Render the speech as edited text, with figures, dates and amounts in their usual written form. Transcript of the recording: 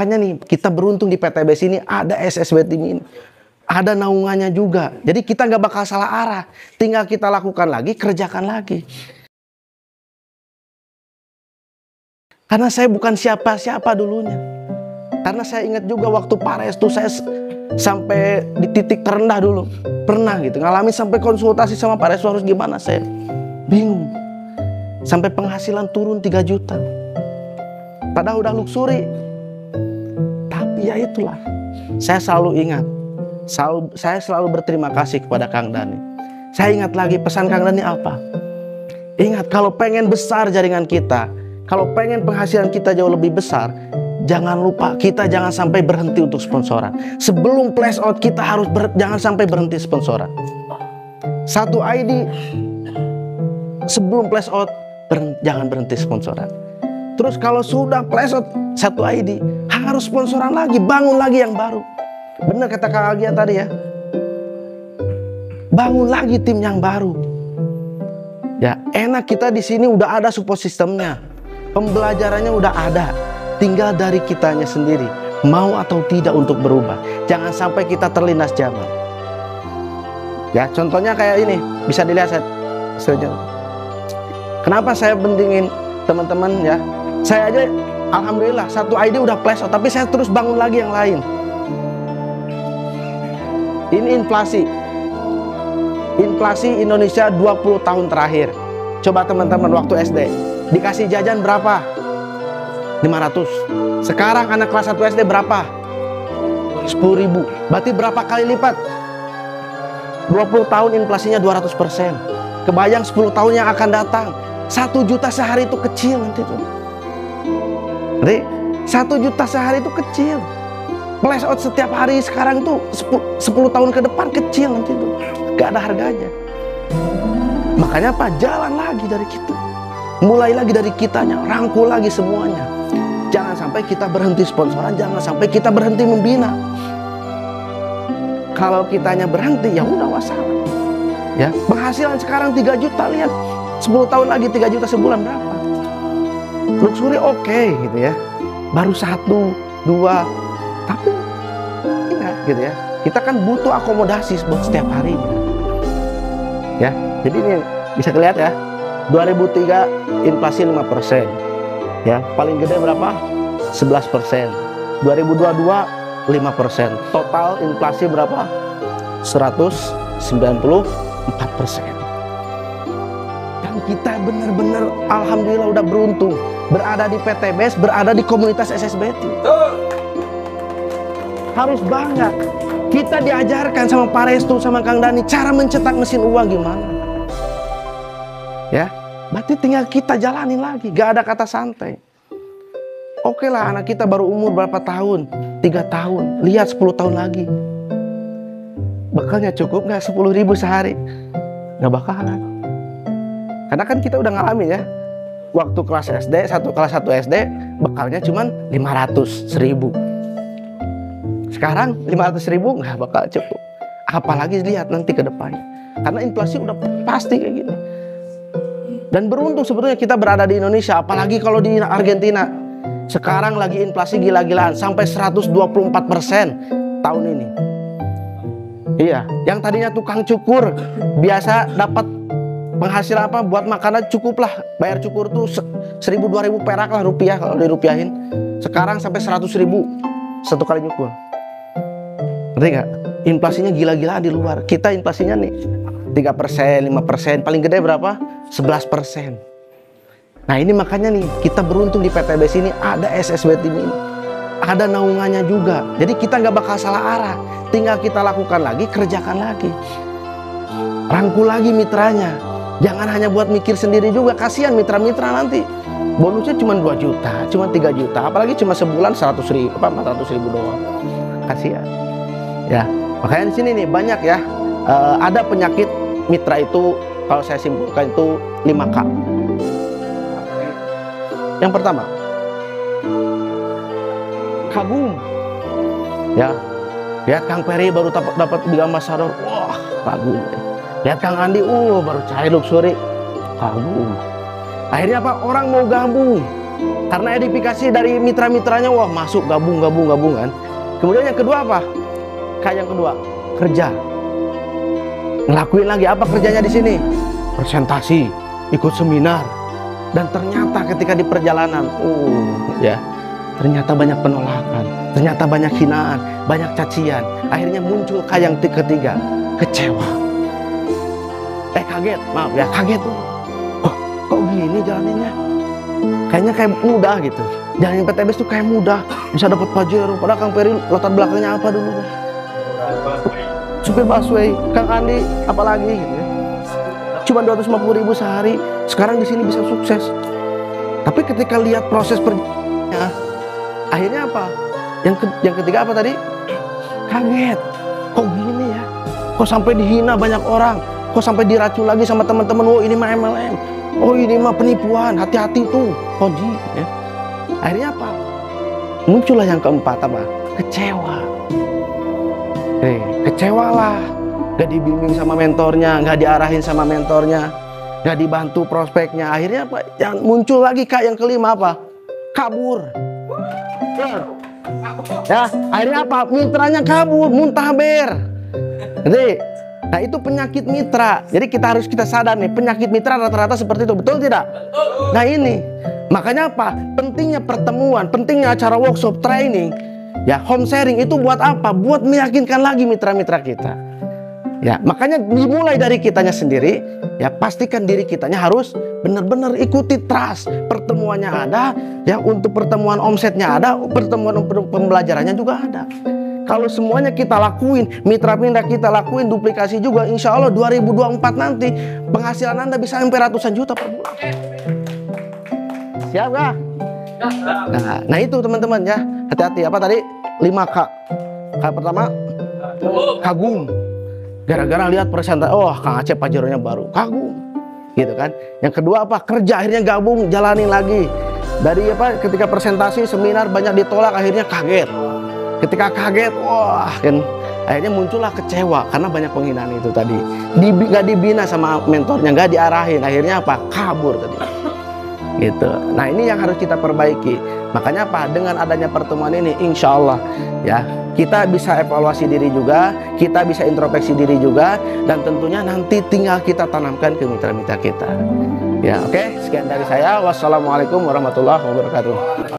makanya nih kita beruntung di PTBS ini ada SSB Team ini. Ada naungannya juga. Jadi kita nggak bakal salah arah. Tinggal kita lakukan lagi, kerjakan lagi. Karena saya bukan siapa-siapa dulunya. Karena saya ingat juga waktu Pak Restu saya sampai di titik terendah dulu. Pernah gitu, ngalamin sampai konsultasi sama Pak Restu harus gimana, saya bingung. Sampai penghasilan turun 3 juta. Padahal udah luxury. Tapi ya itulah. Saya selalu ingat. Saya selalu berterima kasih kepada Kang Dhani. Saya ingat lagi pesan Kang Dhani apa? Ingat, kalau pengen besar jaringan kita, kalau pengen penghasilan kita jauh lebih besar, jangan lupa kita jangan sampai berhenti untuk sponsoran. Sebelum flash out kita harus jangan sampai berhenti sponsoran. Satu ID sebelum flash out jangan berhenti sponsoran. Terus kalau sudah flash out satu ID harus sponsoran lagi, bangun lagi yang baru. Benar kata Kak Agia tadi ya. Bangun lagi tim yang baru. Ya, enak kita di sini udah ada support sistemnya. Pembelajarannya udah ada. Tinggal dari kitanya sendiri mau atau tidak untuk berubah. Jangan sampai kita terlindas zaman. Ya, contohnya kayak ini, bisa dilihat saya. Kenapa saya pentingin teman-teman ya? Saya aja alhamdulillah satu ID udah flash out, tapi saya terus bangun lagi yang lain. Ini inflasi. Inflasi Indonesia 20 tahun terakhir. Coba teman-teman waktu SD dikasih jajan berapa? 500. Sekarang anak kelas 1 SD berapa? 10.000. Berarti berapa kali lipat? 20 tahun inflasinya 200%. Kebayang 10 tahun yang akan datang. 1 juta sehari itu kecil nanti tuh. Jadi 1 juta sehari itu kecil. Flash out setiap hari sekarang tuh 10 tahun ke depan kecil nanti tuh. Gak ada harganya. Makanya apa? Jalan lagi dari kita. Mulai lagi dari kitanya, rangkul lagi semuanya. Jangan sampai kita berhenti sponsoran, jangan sampai kita berhenti membina. Kalau kitanya berhenti, ya udah wassalam. Ya, penghasilan sekarang 3 juta, lihat 10 tahun lagi 3 juta sebulan berapa? Luxury oke, gitu ya. Baru 1, 2, tapi ingat gitu ya. Kita kan butuh akomodasi buat setiap hari. Ya, jadi ini bisa kelihatan ya. 2003 inflasi 5%. Ya, paling gede berapa? 11%. 2022 5%. Total inflasi berapa? 194%. Dan kita benar-benar alhamdulillah udah beruntung berada di PTBS, berada di komunitas SSBT. Harus bangga. Kita diajarkan sama Pak Restu, sama Kang Dhani cara mencetak mesin uang gimana. Ya, berarti tinggal kita jalanin lagi, gak ada kata santai. Oke lah, anak kita baru umur berapa tahun? 3 tahun, lihat 10 tahun lagi. Bekalnya cukup gak 10.000 sehari? Gak bakalan. Karena kan kita udah ngalamin ya. Waktu kelas SD, kelas 1 SD, bekalnya cuman 500, 1.000. Sekarang 500.000 gak bakal cukup. Apalagi lihat nanti ke depannya. Karena inflasi udah pasti kayak gini. Dan beruntung sebetulnya kita berada di Indonesia, apalagi kalau di Argentina. Sekarang lagi inflasi gila-gilaan sampai 124% tahun ini. Iya, yang tadinya tukang cukur biasa dapat penghasilan apa buat makanan cukup lah. Bayar cukur tuh 1.000-2.000 perak lah, rupiah kalau dirupiahin. Sekarang sampai 100.000 satu kali nyukur. Ngerti gak? Inflasinya gila-gilaan di luar. Kita inflasinya nih 3%, 5%, paling gede berapa? 11%. Nah ini makanya nih kita beruntung di PTBS ini ada SSB Team ini, ada naungannya juga. Jadi kita nggak bakal salah arah. Tinggal kita lakukan lagi, kerjakan lagi, rangkul lagi mitranya. Jangan hanya buat mikir sendiri juga. Kasihan mitra-mitra nanti bonusnya cuma 2 juta, cuma 3 juta, apalagi cuma sebulan 400.000 doang. Kasihan. Ya makanya di sini nih banyak ya. Ada penyakit mitra itu kalau saya simpulkan itu 5K. Yang pertama, kagum. Ya, lihat Kang Peri baru dapat Big Ambassador, wah kagum. Lihat Kang Andi, baru cari luxury, kagum. Akhirnya apa? Orang mau gabung, Karena edifikasi dari mitra-mitranya, wah masuk, gabung kan. Kemudian yang kedua apa? Kayak yang kedua, kerja. Ngelakuin lagi apa kerjanya di sini? Presentasi, ikut seminar. Dan ternyata ketika di perjalanan, ya, ternyata banyak penolakan, ternyata banyak hinaan, banyak cacian. Akhirnya muncul kayak yang ketiga, kecewa. Kaget, maaf ya, kaget tuh. Kok gini jalaninnya? Kayaknya kayak mudah gitu. Jalanin PTBS tuh kayak mudah, bisa dapat Pajero. Padahal Kang Peri latar belakangnya apa dulu? Supir busway, Kang Andi apalagi gitu ya. Cuma 250.000 sehari, sekarang di sini bisa sukses. Tapi ketika lihat proses perjalanannya, akhirnya apa? Yang ketiga apa tadi? Kaget. Kok gini ya? Kok sampai dihina banyak orang? Kok sampai diracun lagi sama teman-teman? Oh ini mah MLM. Oh ini mah penipuan. Hati-hati tuh, Koji. Ya. Akhirnya apa? Muncullah yang keempat apa? Kecewa. Kecewalah. Gak dibimbing sama mentornya, gak diarahin sama mentornya, gak dibantu prospeknya. Akhirnya apa? Yang muncul lagi Kak yang kelima apa? Kabur. Ya, akhirnya apa? Mitranya kabur, muntaber. Jadi, nah itu penyakit mitra. Jadi kita sadar nih, penyakit mitra rata-rata seperti itu, betul tidak? Nah ini, makanya apa? Pentingnya pertemuan, pentingnya acara workshop, training, ya home sharing itu buat apa? Buat meyakinkan lagi mitra-mitra kita. Ya, makanya dimulai dari kitanya sendiri. Ya, pastikan diri kitanya harus benar-benar ikuti trust. Pertemuannya ada, ya untuk pertemuan omsetnya ada, pertemuan pembelajarannya juga ada. Kalau semuanya kita lakuin, mitra-mitra kita lakuin, duplikasi juga, insya Allah 2024 nanti penghasilan Anda bisa sampai ratusan juta per bulan. Siap gak? Nah itu teman-teman ya, hati-hati. Apa tadi? 5K. K pertama, kagum. Gara-gara lihat presentasi, oh Kang Acep Pajeronya baru, kagum. Gitu kan. Yang kedua apa? Kerja, akhirnya gabung, jalanin lagi. Dari apa? Ketika presentasi, seminar banyak ditolak, akhirnya kaget. Ketika kaget, wah kan akhirnya muncullah kecewa karena banyak penghinaan itu tadi. Gak dibina sama mentornya, gak diarahin, akhirnya apa? Kabur tadi. Gitu. Nah ini yang harus kita perbaiki. Makanya apa? Dengan adanya pertemuan ini, insya Allah ya kita bisa evaluasi diri juga, kita bisa introspeksi diri juga, dan tentunya nanti tinggal kita tanamkan ke mitra-mitra kita. Ya oke, sekian dari saya. Wassalamualaikum warahmatullahi wabarakatuh.